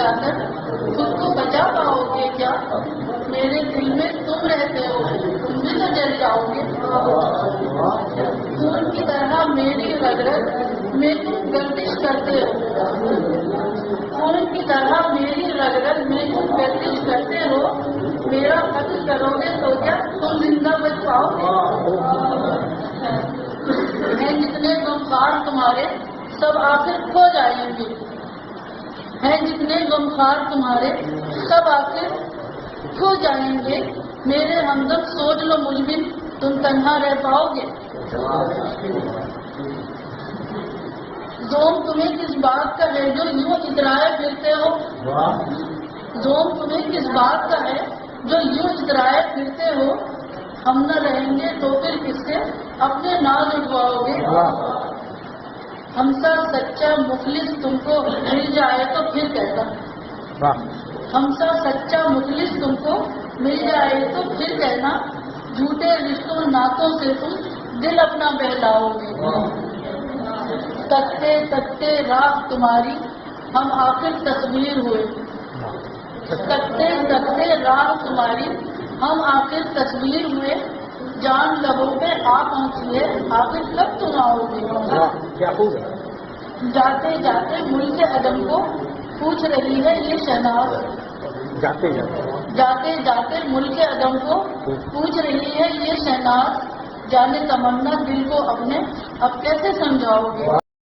جا کر خود کو بچا پاؤ گے کیا؟ میرے دل میں تم رہتے ہو، تم بھی تو جل جاؤ گے۔ خون کی طرح میری رگ رگ میں تم گردش کرتے ہو، خون کی طرح میری رگ رگ میں تم گردش کرتے ہو، میرا قتل کرو گے تو کیا تم زندہ بچ پاؤ گے؟ ہیں جتنے غمخوار تمہارے سب آخر کھو جائیں گے، ہیں جتنے غمخوار تمہارے سب آخر کھو جائیں گے، میرے ہمدم سوچ لو مجرم تم تنہا رہ پاؤ گے۔ زوم تمہیں کس بات کا ہے جو یوں اترائے پھرتے ہو، زوم تمہیں کس بات کا ہے جو یوں اترائے پھرتے ہو، ہم نہ رہیں گے تو پھر کس سے اپنے ناز اٹھواؤ گے۔ ہم سا سچا مخلص تم کو مل جائے تو پھر کہنا، ہم سا سچا مخلص تم کو مل جائے تو پھر کہنا، جھوٹے رشتوں ناتوں سے تم دل اپنا بہلاؤ گے۔ تکتے تکتے راہ تمہاری ہم آخر تصویر ہوئے، تکتے تکتے راہ تمہاری ہم آخر تصویر ہوئے، جان لبوں پہ آ پہنچی ہے آخر کب تم آؤ گے۔ جاتے جاتے ملک عدم کو پوچھ رہی ہے یہ شہناز، جاتے جاتے ملک عدم کو پوچھ رہی ہے یہ شہناز، جانے تمنا دل کو اپنے اب کیسے سمجھاؤ گے۔